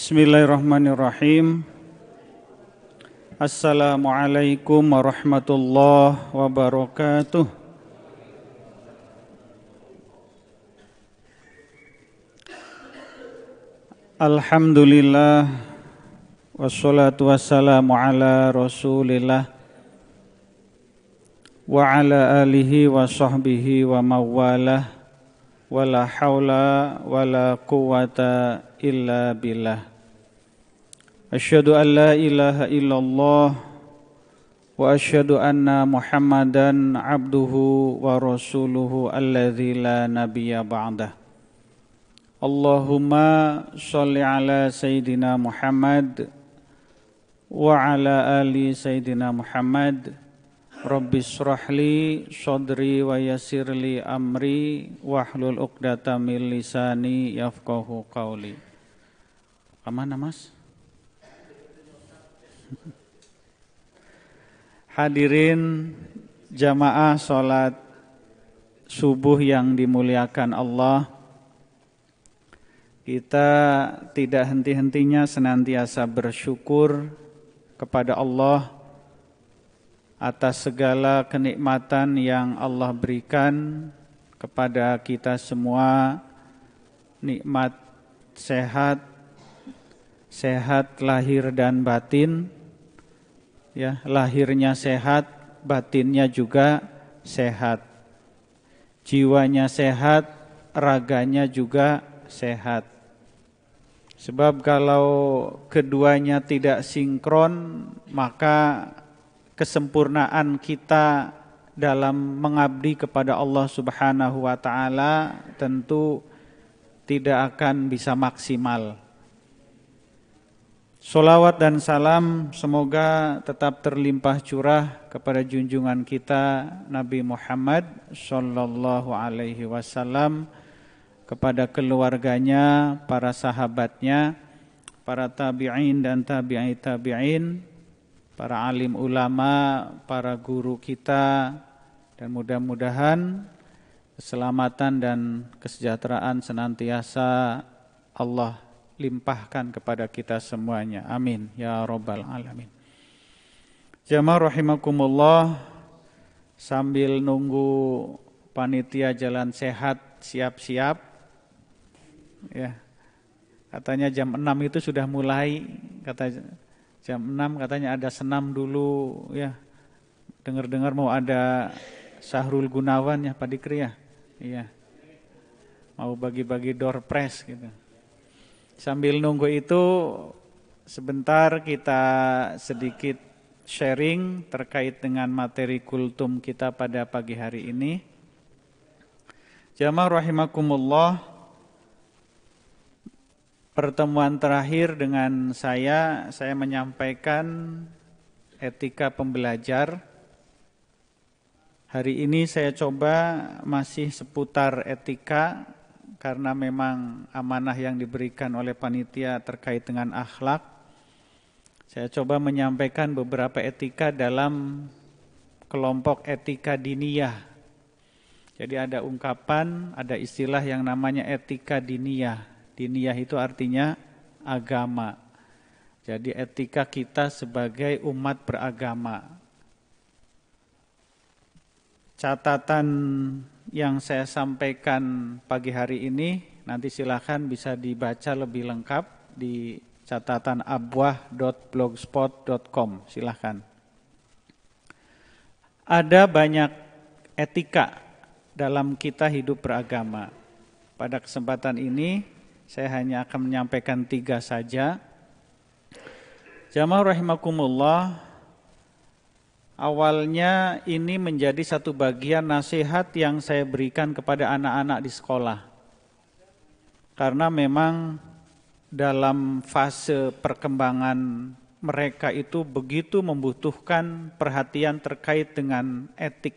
Bismillahirrahmanirrahim. Assalamualaikum warahmatullahi wabarakatuh. Alhamdulillah wassalatu wassalamu ala Rasulillah wa ala alihi wa sahbihi wa mawalah wala haula wala quwata illa billah. Asyhadu an la ilaha illallah wa asyhadu anna Muhammadan abduhu wa rasuluhu alladzi la nabiyya ba'dah. Allahumma sholli ala Sayyidina Muhammad wa ala ali Sayyidina Muhammad. Rabbi shrahli sadri wa yassirli amri wahlul 'uqdatam min lisani yafqahu qawli. Kemana mas? Hadirin jamaah salat subuh yang dimuliakan Allah. Kita tidak henti-hentinya senantiasa bersyukur kepada Allah atas segala kenikmatan yang Allah berikan kepada kita semua. Nikmat sehat lahir dan batin, ya, lahirnya sehat, batinnya juga sehat, jiwanya sehat, raganya juga sehat. Sebab kalau keduanya tidak sinkron, maka kesempurnaan kita dalam mengabdi kepada Allah Subhanahu wa taala tentu tidak akan bisa maksimal. Sholawat dan salam semoga tetap terlimpah curah kepada junjungan kita Nabi Muhammad sallallahu alaihi wasallam, kepada keluarganya, para sahabatnya, para tabi'in dan tabi'i tabi'in, para alim ulama, para guru kita, dan mudah-mudahan keselamatan dan kesejahteraan senantiasa Allah limpahkan kepada kita semuanya. Amin ya rabbal alamin. Jamaah rahimakumullah, sambil nunggu panitia jalan sehat siap-siap, ya, katanya jam 6 itu sudah mulai, kata jam 6 katanya ada senam dulu, ya. Dengar-dengar mau ada Sahrul Gunawan, ya Pak Dikri, ya. Iya. Mau bagi-bagi door prize gitu. Sambil nunggu itu sebentar kita sedikit sharing terkait dengan materi kultum kita pada pagi hari ini. Jamaah rahimakumullah, pertemuan terakhir dengan saya menyampaikan etika pembelajar. Hari ini saya coba masih seputar etika, karena memang amanah yang diberikan oleh panitia terkait dengan akhlak. Saya coba menyampaikan beberapa etika dalam kelompok etika diniyah. Jadi ada ungkapan, ada istilah yang namanya etika diniyah. Diniyah itu artinya agama. Jadi etika kita sebagai umat beragama. Catatan yang saya sampaikan pagi hari ini nanti silakan bisa dibaca lebih lengkap di catatan abwah.blogspot.com. Silakan. Ada banyak etika dalam kita hidup beragama. Pada kesempatan ini saya hanya akan menyampaikan 3 saja. Jamaah rahimakumullah, awalnya ini menjadi satu bagian nasihat yang saya berikan kepada anak-anak di sekolah. Karena memang dalam fase perkembangan mereka itu begitu membutuhkan perhatian terkait dengan etik,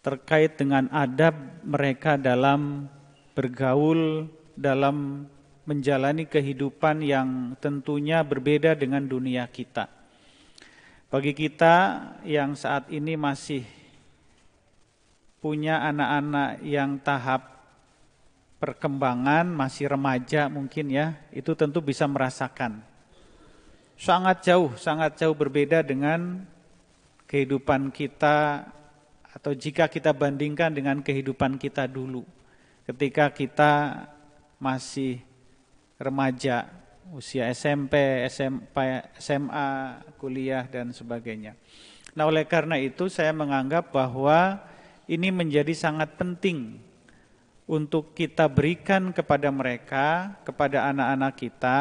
terkait dengan adab mereka dalam bergaul, dalam menjalani kehidupan yang tentunya berbeda dengan dunia kita. Bagi kita yang saat ini masih punya anak-anak yang tahap perkembangan masih remaja mungkin ya, itu tentu bisa merasakan. Sangat jauh berbeda dengan kehidupan kita atau jika kita bandingkan dengan kehidupan kita dulu. Ketika kita masih remaja, usia SMP, SMA, kuliah dan sebagainya. Nah, oleh karena itu saya menganggap bahwa ini menjadi sangat penting untuk kita berikan kepada mereka, kepada anak-anak kita,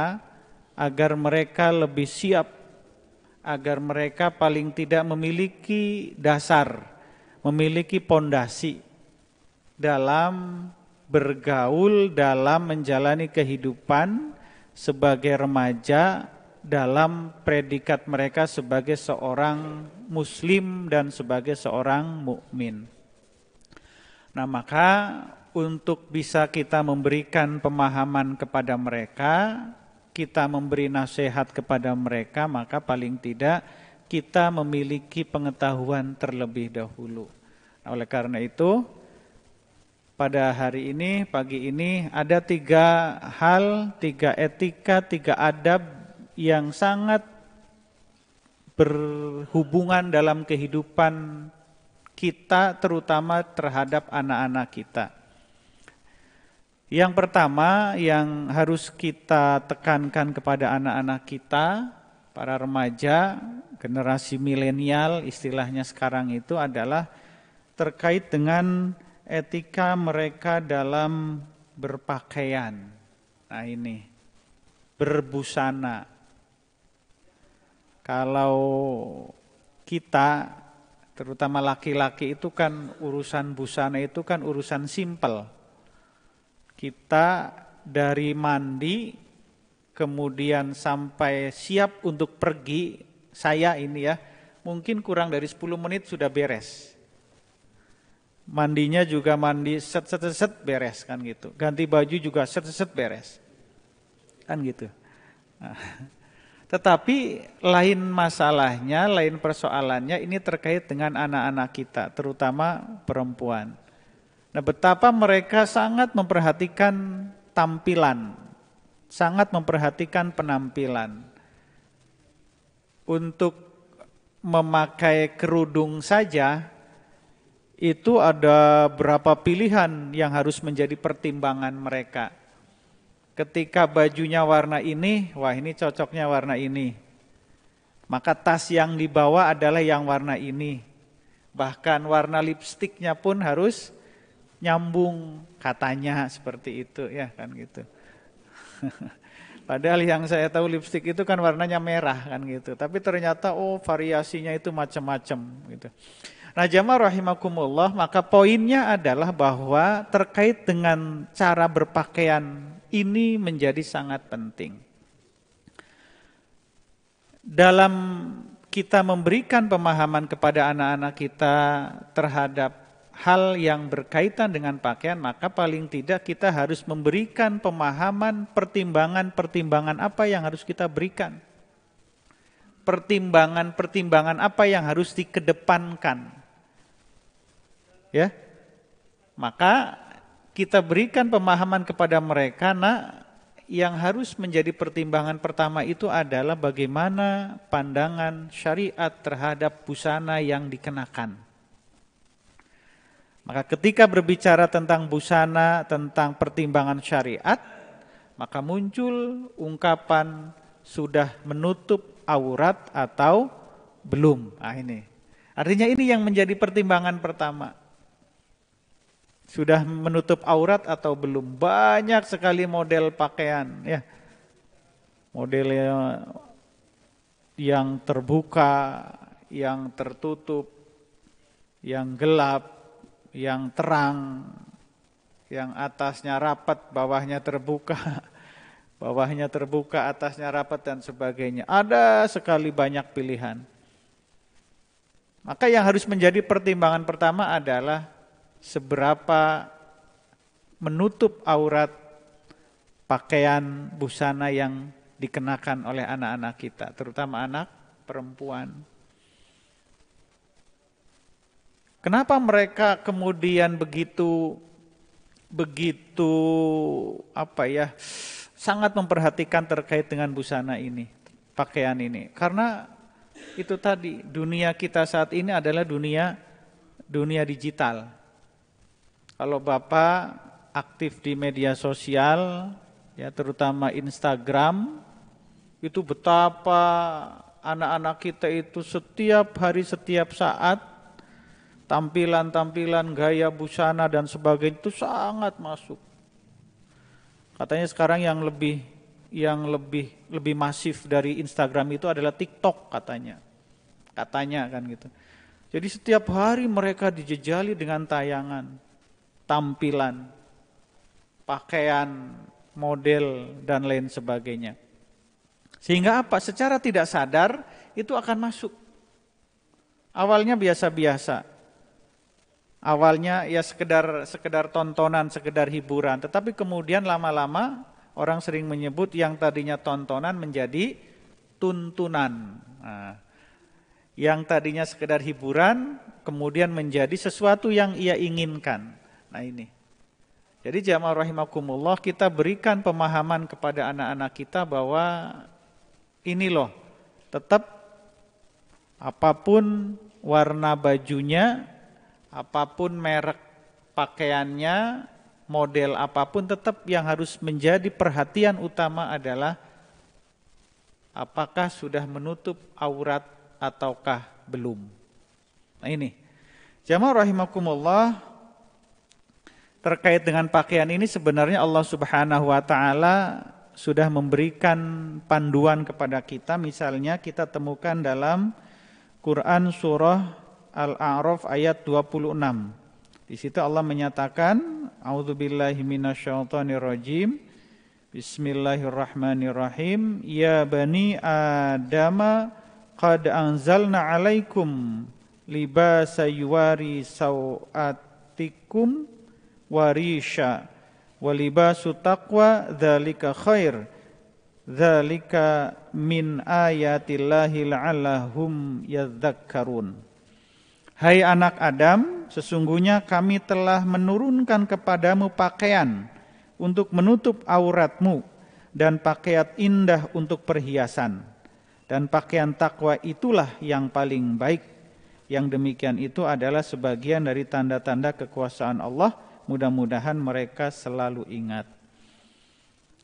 agar mereka lebih siap, agar mereka paling tidak memiliki dasar, memiliki pondasi dalam bergaul, dalam menjalani kehidupan sebagai remaja, dalam predikat mereka sebagai seorang muslim dan sebagai seorang mukmin. Nah, maka untuk bisa kita memberikan pemahaman kepada mereka, kita memberi nasihat kepada mereka, maka paling tidak kita memiliki pengetahuan terlebih dahulu. Nah, oleh karena itu, pada hari ini, pagi ini ada 3 hal, 3 etika, 3 adab yang sangat berhubungan dalam kehidupan kita, terutama terhadap anak-anak kita. Yang pertama yang harus kita tekankan kepada anak-anak kita, para remaja, generasi milenial istilahnya sekarang itu adalah terkait dengan etika mereka dalam berpakaian. Nah ini, berbusana. Kalau kita, terutama laki-laki itu kan urusan busana itu kan urusan simpel. Kita dari mandi, kemudian sampai siap untuk pergi, saya ini ya, mungkin kurang dari 10 menit sudah beres. Mandinya juga mandi set beres kan gitu. Ganti baju juga set beres. Kan gitu. Nah, tetapi lain masalahnya, lain persoalannya ini terkait dengan anak-anak kita, terutama perempuan. Nah, betapa mereka sangat memperhatikan tampilan, sangat memperhatikan penampilan. Untuk memakai kerudung saja, itu ada berapa pilihan yang harus menjadi pertimbangan mereka. Ketika bajunya warna ini, wah ini cocoknya warna ini. Maka tas yang dibawa adalah yang warna ini. Bahkan warna lipstiknya pun harus nyambung, katanya seperti itu ya kan gitu. Padahal yang saya tahu lipstik itu kan warnanya merah kan gitu. Tapi ternyata variasinya itu macam-macam gitu. Nah, jamaah rahimakumullah, maka poinnya adalah bahwa terkait dengan cara berpakaian ini menjadi sangat penting. Dalam kita memberikan pemahaman kepada anak-anak kita terhadap hal yang berkaitan dengan pakaian, maka paling tidak kita harus memberikan pemahaman, pertimbangan apa yang harus kita berikan. Pertimbangan apa yang harus dikedepankan. Ya. Maka kita berikan pemahaman kepada mereka, nah, yang harus menjadi pertimbangan pertama itu adalah bagaimana pandangan syariat terhadap busana yang dikenakan. Maka ketika berbicara tentang busana, tentang pertimbangan syariat, maka muncul ungkapan sudah menutup aurat atau belum. Nah ini. Artinya ini yang menjadi pertimbangan pertama. Sudah menutup aurat atau belum? Banyak sekali model pakaian, ya. Modelnya yang terbuka, yang tertutup, yang gelap, yang terang, yang atasnya rapat, bawahnya terbuka, atasnya rapat dan sebagainya. Ada sekali banyak pilihan. Maka yang harus menjadi pertimbangan pertama adalah seberapa menutup aurat pakaian busana yang dikenakan oleh anak-anak kita, terutama anak perempuan. Kenapa mereka kemudian begitu begitu sangat memperhatikan terkait dengan busana ini, pakaian ini. Karena itu tadi, dunia kita saat ini adalah dunia digital. Kalau Bapak aktif di media sosial, ya terutama Instagram, itu betapa anak-anak kita itu setiap hari, setiap saat tampilan-tampilan gaya busana dan sebagainya itu sangat masuk. Katanya sekarang yang lebih masif dari Instagram itu adalah TikTok katanya kan gitu. Jadi setiap hari mereka dijejali dengan tayangan, tampilan, pakaian, model dan lain sebagainya. Sehingga apa? Secara tidak sadar itu akan masuk. Awalnya biasa-biasa. Awalnya ya sekedar tontonan, sekedar hiburan, tetapi kemudian lama-lama orang sering menyebut yang tadinya tontonan menjadi tuntunan. Nah, yang tadinya sekedar hiburan kemudian menjadi sesuatu yang ia inginkan. Nah ini. Jadi jamaah rahimakumullah, kita berikan pemahaman kepada anak-anak kita bahwa ini loh, tetap apapun warna bajunya, apapun merek pakaiannya, model apapun, tetap yang harus menjadi perhatian utama adalah apakah sudah menutup aurat ataukah belum. Nah ini, jamaah rahimakumullah, terkait dengan pakaian ini sebenarnya Allah Subhanahu wa taala sudah memberikan panduan kepada kita. Misalnya kita temukan dalam Quran surah Al-A'raf ayat 26. Di situ Allah menyatakan, A'udzubillahi minasyaitonirrajim. Bismillahirrahmanirrahim. Ya bani Adama qad anzalna 'alaikum libasa yuwari sawatikum warisha walibasu taqwa dzalika khair dzalika min ayatillahi la'allahum yadhakkarun. Hai anak Adam, sesungguhnya kami telah menurunkan kepadamu pakaian untuk menutup auratmu dan pakaian indah untuk perhiasan, dan pakaian takwa itulah yang paling baik. Yang demikian itu adalah sebagian dari tanda-tanda kekuasaan Allah. Mudah-mudahan mereka selalu ingat.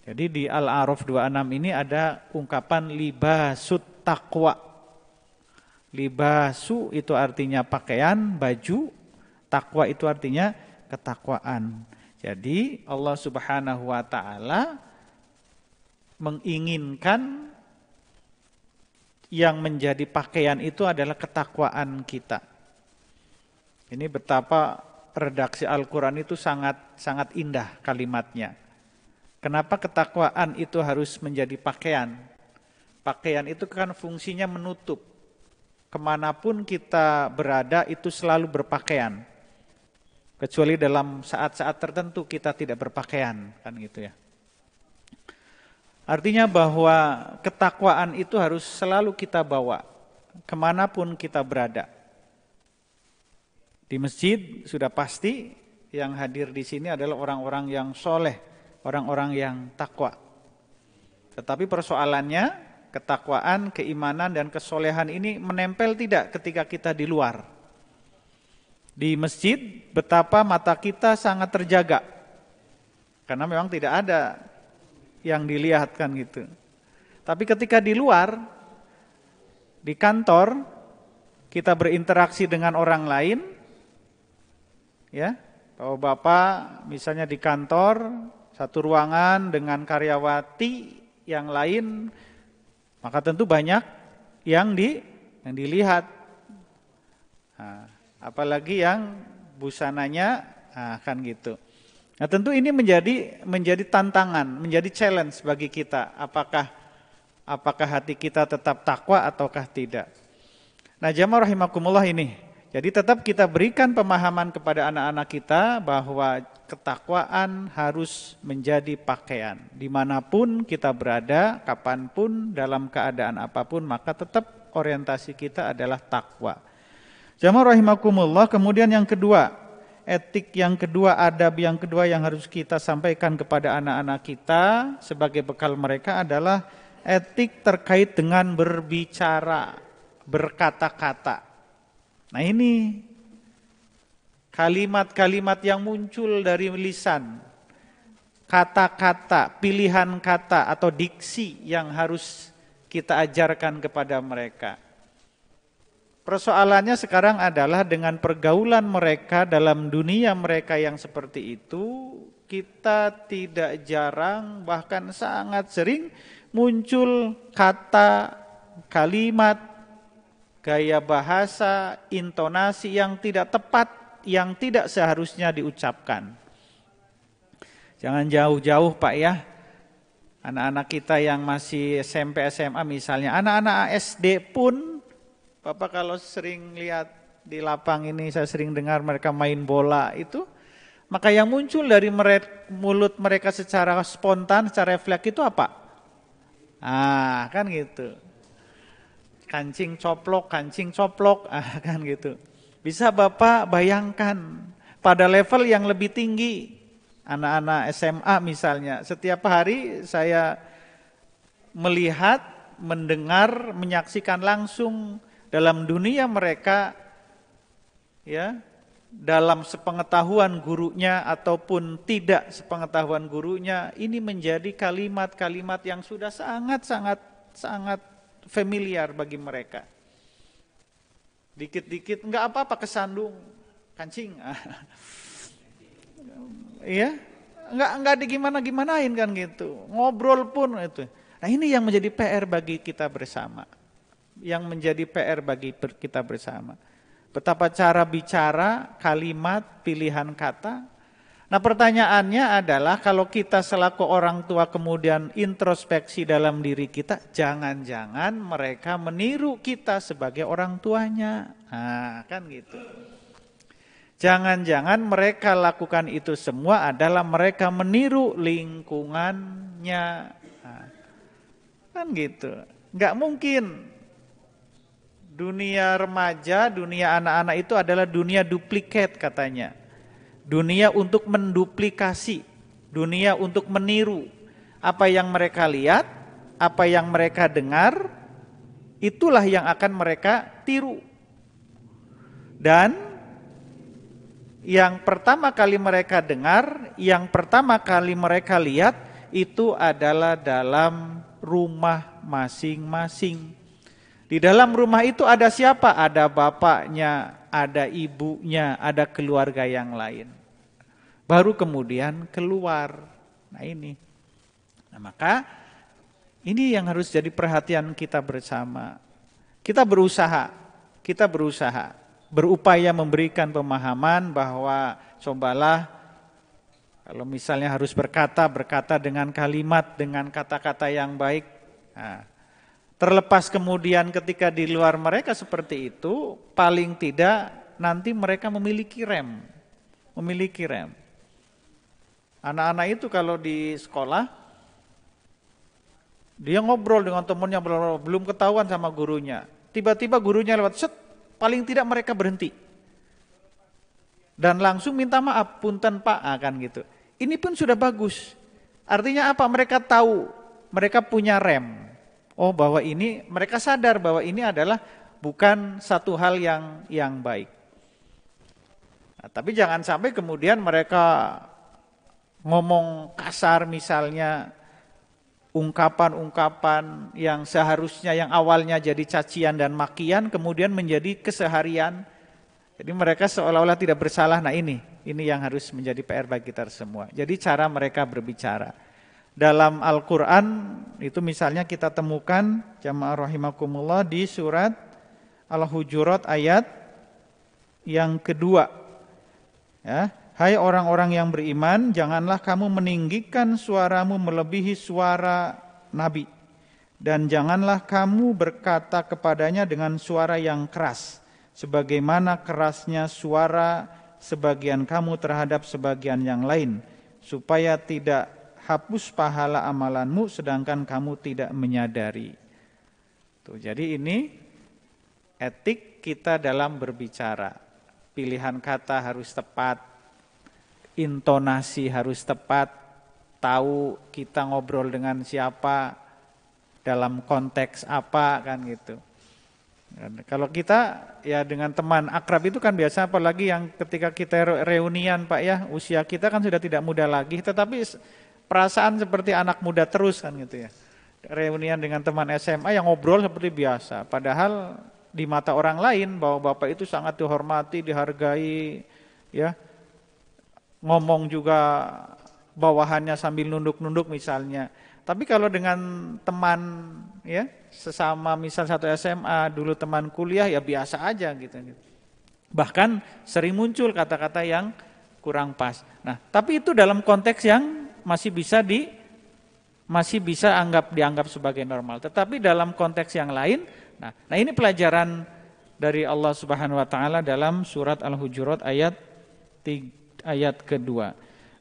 Jadi di Al-A'raf 26 ini ada ungkapan libasut taqwa. Libasu itu artinya pakaian, baju. Takwa itu artinya ketakwaan. Jadi Allah Subhanahu wa taala menginginkan yang menjadi pakaian itu adalah ketakwaan kita. Ini betapa redaksi Al-Quran itu sangat indah kalimatnya. Kenapa ketakwaan itu harus menjadi pakaian? Pakaian itu kan fungsinya menutup. Kemanapun kita berada itu selalu berpakaian. Kecuali dalam saat-saat tertentu kita tidak berpakaian, kan gitu ya. Artinya bahwa ketakwaan itu harus selalu kita bawa kemanapun kita berada. Di masjid sudah pasti yang hadir di sini adalah orang-orang yang soleh, orang-orang yang takwa. Tetapi persoalannya ketakwaan, keimanan dan kesolehan ini menempel tidak ketika kita di luar. Di masjid betapa mata kita sangat terjaga. Karena memang tidak ada yang dilihatkan gitu. Tapi ketika di luar, di kantor, kita berinteraksi dengan orang lain, ya, kalau Bapak misalnya di kantor, satu ruangan dengan karyawati yang lain, maka tentu banyak yang dilihat. Nah, apalagi yang busananya, kan gitu. Nah, tentu ini menjadi tantangan, menjadi challenge bagi kita. Apakah hati kita tetap takwa ataukah tidak? Nah, jamaah rahimakumullah ini. Jadi tetap kita berikan pemahaman kepada anak-anak kita bahwa ketakwaan harus menjadi pakaian. Dimanapun kita berada, kapanpun, dalam keadaan apapun, maka tetap orientasi kita adalah takwa. Jamaah rahimakumullah, kemudian yang kedua, etik yang kedua, adab yang kedua yang harus kita sampaikan kepada anak-anak kita sebagai bekal mereka adalah etik terkait dengan berbicara, berkata-kata. Nah ini kalimat-kalimat yang muncul dari lisan, kata-kata, pilihan kata atau diksi yang harus kita ajarkan kepada mereka. Persoalannya sekarang adalah dengan pergaulan mereka dalam dunia mereka yang seperti itu, kita tidak jarang bahkan sangat sering muncul kata, kalimat, gaya bahasa, intonasi yang tidak tepat, yang tidak seharusnya diucapkan. Jangan jauh-jauh Pak ya, anak-anak kita yang masih SMP, SMA misalnya, anak-anak SD pun, Bapak kalau sering lihat di lapang ini, saya sering dengar mereka main bola itu, maka yang muncul dari mulut mereka secara spontan, secara refleks itu apa? Kan gitu. Kancing coplok, kan gitu. Bisa Bapak bayangkan pada level yang lebih tinggi, anak-anak SMA misalnya, setiap hari saya melihat, mendengar, menyaksikan langsung dalam dunia mereka, ya, dalam sepengetahuan gurunya ataupun tidak sepengetahuan gurunya, ini menjadi kalimat-kalimat yang sudah sangat familiar bagi mereka. Dikit-dikit enggak apa-apa kesandung, kancing. Iya, enggak digimana-gimanain kan gitu. Ngobrol pun itu. Nah, ini yang menjadi PR bagi kita bersama. Yang menjadi PR bagi kita bersama. Betapa cara bicara, kalimat, pilihan kata. Nah, pertanyaannya adalah kalau kita selaku orang tua kemudian introspeksi dalam diri kita, jangan-jangan mereka meniru kita sebagai orang tuanya. Kan gitu. Jangan-jangan mereka lakukan itu semua adalah mereka meniru lingkungannya. Kan gitu. Enggak mungkin. Dunia remaja, dunia anak-anak itu adalah dunia duplikat katanya. Dunia untuk menduplikasi, dunia untuk meniru. Apa yang mereka lihat, apa yang mereka dengar, itulah yang akan mereka tiru. Dan yang pertama kali mereka dengar, yang pertama kali mereka lihat, itu adalah dalam rumah masing-masing. Di dalam rumah itu ada siapa? Ada bapaknya, ada ibunya, ada keluarga yang lain. Baru kemudian keluar. Nah ini. Nah maka ini yang harus jadi perhatian kita bersama. Kita berusaha, berupaya memberikan pemahaman bahwa cobalah kalau misalnya harus berkata dengan kalimat, dengan kata-kata yang baik. Nah, terlepas kemudian ketika di luar mereka seperti itu, paling tidak nanti mereka memiliki rem. Anak-anak itu kalau di sekolah, dia ngobrol dengan temannya, belum ketahuan sama gurunya. Tiba-tiba gurunya lewat, set, paling tidak mereka berhenti. Dan langsung minta maaf, punten Pak, kan gitu. Ini pun sudah bagus. Artinya apa? Mereka tahu, mereka punya rem. Oh bahwa ini, mereka sadar bahwa ini adalah bukan satu hal yang baik. Nah, tapi jangan sampai kemudian mereka ngomong kasar misalnya, ungkapan-ungkapan yang seharusnya yang awalnya jadi cacian dan makian kemudian menjadi keseharian. Jadi mereka seolah-olah tidak bersalah. Nah ini yang harus menjadi PR bagi kita semua. Jadi cara mereka berbicara. Dalam Al-Quran itu misalnya kita temukan jamaah rahimakumullah di surat Al-Hujurat ayat yang kedua. Ya, hai orang-orang yang beriman, janganlah kamu meninggikan suaramu melebihi suara Nabi. Dan janganlah kamu berkata kepadanya dengan suara yang keras, sebagaimana kerasnya suara sebagian kamu terhadap sebagian yang lain, supaya tidak hapus pahala amalanmu sedangkan kamu tidak menyadari. Tuh, jadi ini etik kita dalam berbicara. Pilihan kata harus tepat, intonasi harus tepat, tahu kita ngobrol dengan siapa, dalam konteks apa kan gitu. Kalau kita ya dengan teman akrab itu kan biasa, apalagi yang ketika kita reunian Pak ya, usia kita kan sudah tidak muda lagi, tetapi perasaan seperti anak muda terus kan gitu ya. Reunian dengan teman SMA yang ngobrol seperti biasa, padahal di mata orang lain bahwa bapak itu sangat dihormati, dihargai ya. Ngomong juga bawahannya sambil nunduk-nunduk misalnya. Tapi kalau dengan teman ya sesama misal satu SMA, dulu teman kuliah ya biasa aja gitu. Bahkan sering muncul kata-kata yang kurang pas. Nah, tapi itu dalam konteks yang masih bisa dianggap sebagai normal. Tetapi dalam konteks yang lain, nah ini pelajaran dari Allah Subhanahu wa taala dalam surat Al-Hujurat ayat kedua.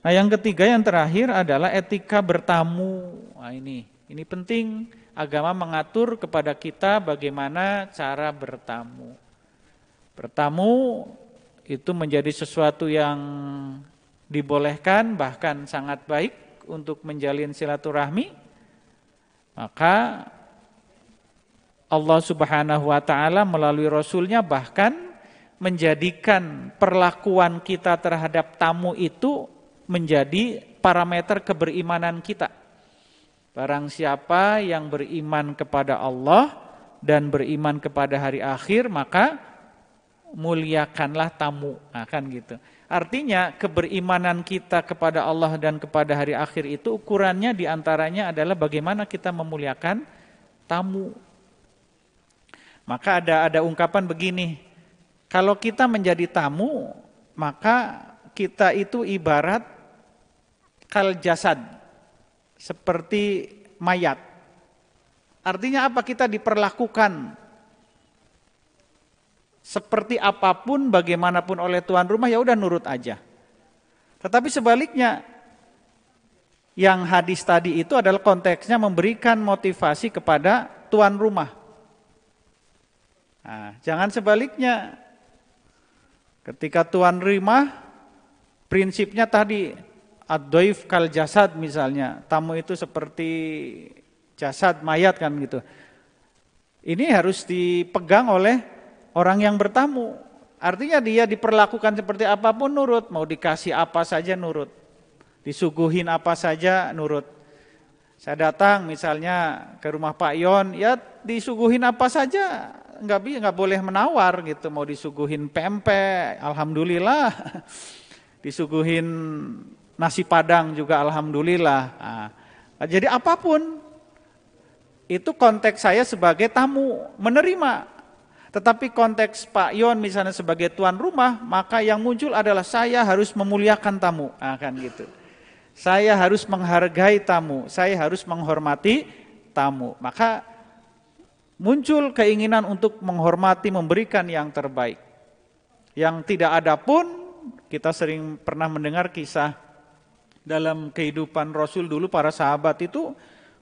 Nah, yang ketiga yang terakhir adalah etika bertamu. Nah, ini penting, agama mengatur kepada kita bagaimana cara bertamu. Bertamu itu menjadi sesuatu yang dibolehkan, bahkan sangat baik untuk menjalin silaturahmi. Maka Allah Subhanahu wa taala melalui Rasulnya bahkan menjadikan perlakuan kita terhadap tamu itu menjadi parameter keberimanan kita. Barang siapa yang beriman kepada Allah dan beriman kepada hari akhir, maka muliakanlah tamu. Nah, kan gitu. Artinya keberimanan kita kepada Allah dan kepada hari akhir itu ukurannya diantaranya adalah bagaimana kita memuliakan tamu. Maka ada ungkapan begini, kalau kita menjadi tamu, maka kita itu ibarat kal jasad, seperti mayat. Artinya apa? Kita diperlakukan seperti apapun, bagaimanapun oleh tuan rumah, ya udah nurut aja. Tetapi sebaliknya, yang hadis tadi itu adalah konteksnya memberikan motivasi kepada tuan rumah. Nah, jangan sebaliknya. Ketika tuan rumah, prinsipnya tadi ad-dhaif kal jasad misalnya, tamu itu seperti jasad mayat kan gitu. Ini harus dipegang oleh orang yang bertamu. Artinya dia diperlakukan seperti apapun nurut, mau dikasih apa saja nurut, disuguhin apa saja nurut. Saya datang misalnya ke rumah Pak Yon, ya disuguhin apa saja, nggak boleh menawar gitu. Mau disuguhin pempek, alhamdulillah. Disuguhin nasi padang juga alhamdulillah. Nah, jadi apapun itu konteks saya sebagai tamu menerima. Tetapi konteks Pak Yon misalnya sebagai tuan rumah, maka yang muncul adalah saya harus memuliakan tamu. Nah, kan gitu. Saya harus menghargai tamu, saya harus menghormati tamu. Maka muncul keinginan untuk menghormati, memberikan yang terbaik. Yang tidak ada pun, kita sering pernah mendengar kisah dalam kehidupan Rasul dulu, para sahabat itu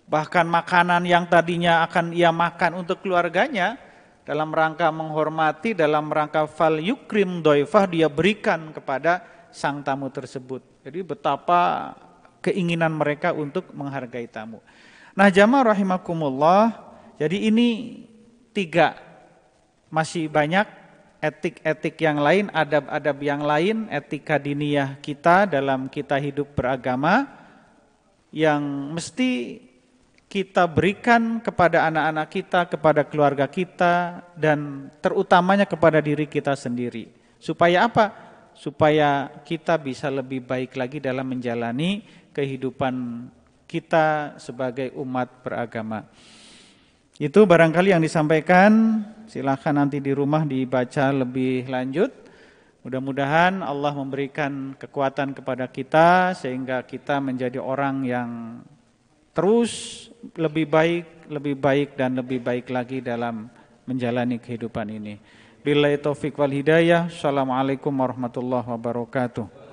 bahkan makanan yang tadinya akan ia makan untuk keluarganya, dalam rangka menghormati, dalam rangka fal yukrim doifah, dia berikan kepada sang tamu tersebut. Jadi betapa keinginan mereka untuk menghargai tamu. Nah, jamaah rahimakumullah, jadi ini 3, masih banyak etik-etik yang lain, adab-adab yang lain, etika diniyah kita dalam kita hidup beragama yang mesti kita berikan kepada anak-anak kita, kepada keluarga kita, dan terutamanya kepada diri kita sendiri. Supaya apa? Supaya kita bisa lebih baik lagi dalam menjalani kehidupan kita sebagai umat beragama. Itu barangkali yang disampaikan, silakan nanti di rumah dibaca lebih lanjut. Mudah-mudahan Allah memberikan kekuatan kepada kita sehingga kita menjadi orang yang terus lebih baik dan lebih baik lagi dalam menjalani kehidupan ini. Billahi taufiq wal hidayah. Assalamualaikum warahmatullahi wabarakatuh.